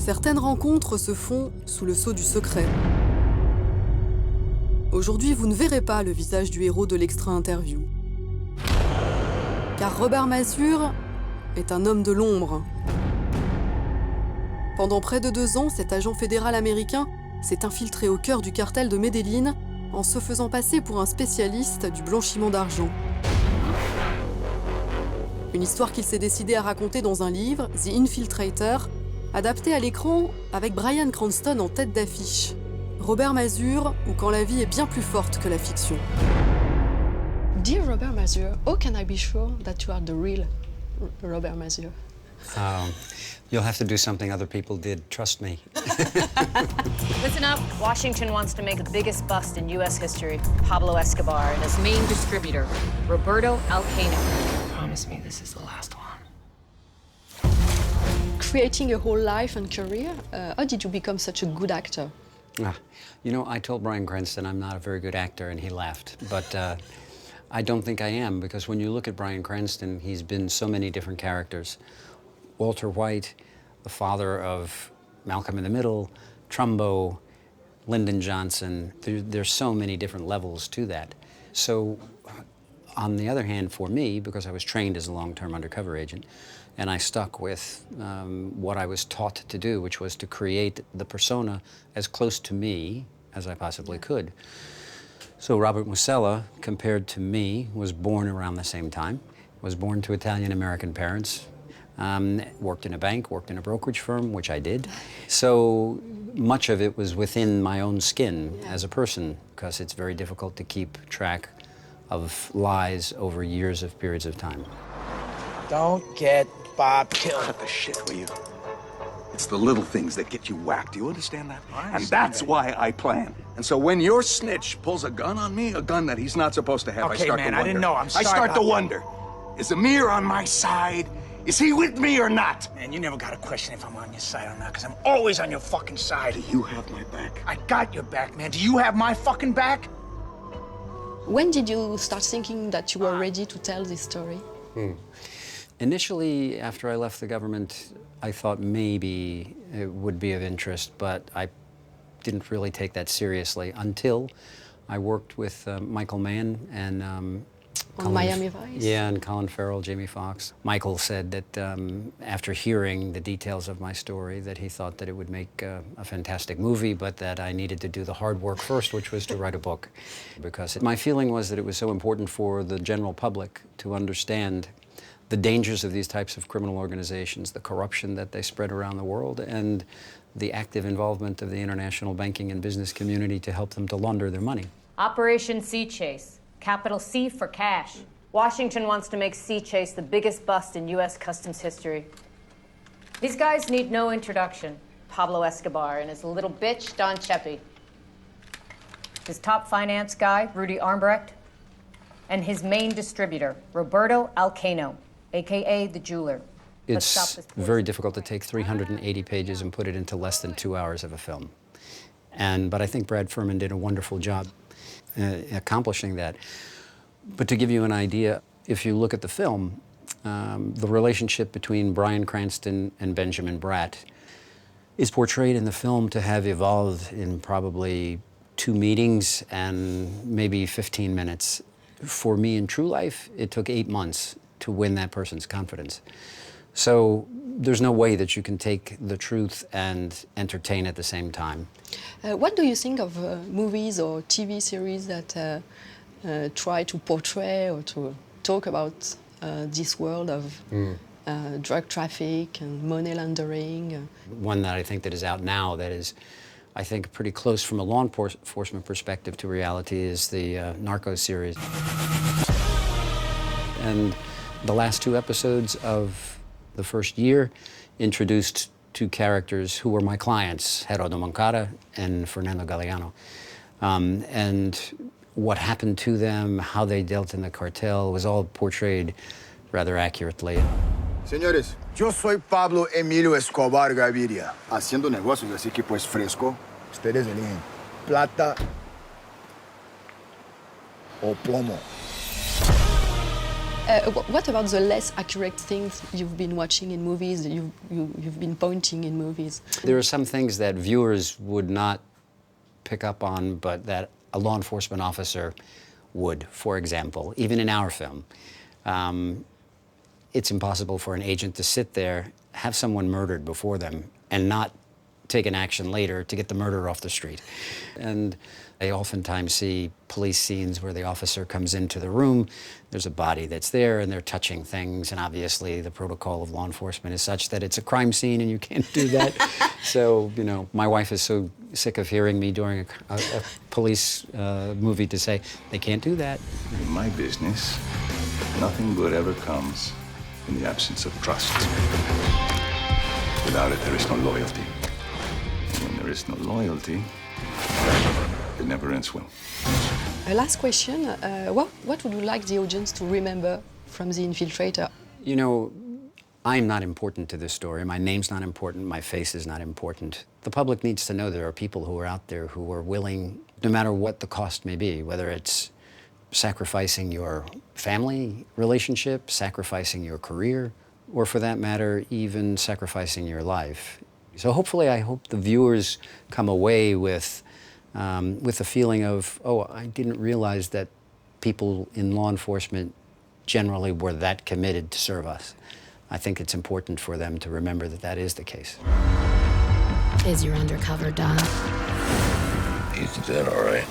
Certaines rencontres se font sous le sceau du secret. Aujourd'hui, vous ne verrez pas le visage du héros de l'extra interview. Car Robert Mazur est un homme de l'ombre. Pendant près de 2 ans, cet agent fédéral américain s'est infiltré au cœur du cartel de Medellín en se faisant passer pour un spécialiste du blanchiment d'argent. Une histoire qu'il s'est décidé à raconter dans un livre, The Infiltrator, adapté à l'écran avec Bryan Cranston en tête d'affiche. Robert Mazur, ou quand la vie est bien plus forte que la fiction. Dear Robert Mazur, how can I be sure that you are the real Robert Mazur? You'll have to do something other people did, trust me. Listen up. Washington wants to make the biggest bust in U.S. history, Pablo Escobar, and his main distributor, Roberto Alcano. Promise me this is the last one. Creating a whole life and career, how did you become such a good actor? You know, I told Bryan Cranston I'm not a very good actor, and he laughed. But I don't think I am, because when you look at Bryan Cranston, he's been so many different characters. Walter White, the father of Malcolm in the Middle, Trumbo, Lyndon Johnson. There's so many different levels to that. So, on the other hand, for me, because I was trained as a long-term undercover agent, and I stuck with what I was taught to do, which was to create the persona as close to me as I possibly could. So Robert Musella, compared to me, was born around the same time, was born to Italian-American parents, worked in a bank, worked in a brokerage firm, which I did. So much of it was within my own skin as a person, because it's very difficult to keep track of lies over years of periods of time. Don't get Bob killed. Cut the shit, will you? It's the little things that get you whacked. Do you understand that? And that's why I plan. And so when your snitch pulls a gun on me, a gun that he's not supposed to have, Okay, I start man, to I wonder. didn't know. I'm sorry I start to about wonder, is Amir on my side? Is he with me or not? Man, you never got a question if I'm on your side or not, because I'm always on your fucking side. Do you have my back? I got your back, man. Do you have my fucking back? When did you start thinking that you were ready to tell this story? Initially, after I left the government, I thought maybe it would be of interest, but I didn't really take that seriously until I worked with Michael Mann and On Miami Vice? Yeah, and Colin Farrell, Jamie Foxx. Michael said that after hearing the details of my story, that he thought that it would make a fantastic movie, but that I needed to do the hard work first, which was to write a book. Because my feeling was that it was so important for the general public to understand the dangers of these types of criminal organizations, the corruption that they spread around the world, and the active involvement of the international banking and business community to help them to launder their money. Operation Sea Chase. Capital C for cash. Washington wants to make Sea Chase the biggest bust in U.S. customs history. These guys need no introduction. Pablo Escobar and his little bitch, Don Chepe. His top finance guy, Rudy Armbrecht. And his main distributor, Roberto Alcano, a.k.a. the jeweler. It's very difficult to take 380 pages and put it into less than 2 hours of a film. But I think Brad Furman did a wonderful job accomplishing that. But to give you an idea, if you look at the film, the relationship between Bryan Cranston and Benjamin Bratt is portrayed in the film to have evolved in probably 2 meetings and maybe 15 minutes. For me in true life, it took 8 months to win that person's confidence. So there's no way that you can take the truth and entertain at the same time. What do you think of movies or TV series that try to portray or to talk about this world of drug traffic and money laundering? One that I think that is out now that is, I think, pretty close from a law enforcement perspective to reality is the Narcos series. And the last 2 episodes of the first year introduced 2 characters who were my clients, Gerardo Moncada and Fernando Galeano. And what happened to them, how they dealt in the cartel, was all portrayed rather accurately. Señores, yo soy Pablo Emilio Escobar Gaviria, haciendo negocios, así que pues fresco. Ustedes eligen plata o plomo. What about the less accurate things you've been watching in movies, you've been pointing in movies? There are some things that viewers would not pick up on, but that a law enforcement officer would, for example, even in our film. It's impossible for an agent to sit there, have someone murdered before them, and not take an action later to get the murderer off the street. And I oftentimes see police scenes where the officer comes into the room, there's a body that's there, and they're touching things, and obviously the protocol of law enforcement is such that it's a crime scene and you can't do that. So, you know, my wife is so sick of hearing me during a police movie to say, they can't do that. In my business, nothing good ever comes in the absence of trust. Without it, there is no loyalty. And when there is no loyalty, it never ends well. Last question, what would you like the audience to remember from The Infiltrator? You know, I'm not important to this story. My name's not important. My face is not important. The public needs to know there are people who are out there who are willing, no matter what the cost may be, whether it's sacrificing your family relationship, sacrificing your career, or for that matter, even sacrificing your life. So hopefully, I hope the viewers come away with the feeling of, oh, I didn't realize that people in law enforcement generally were that committed to serve us. I think it's important for them to remember that that is the case. Is your undercover done? He's dead, all right.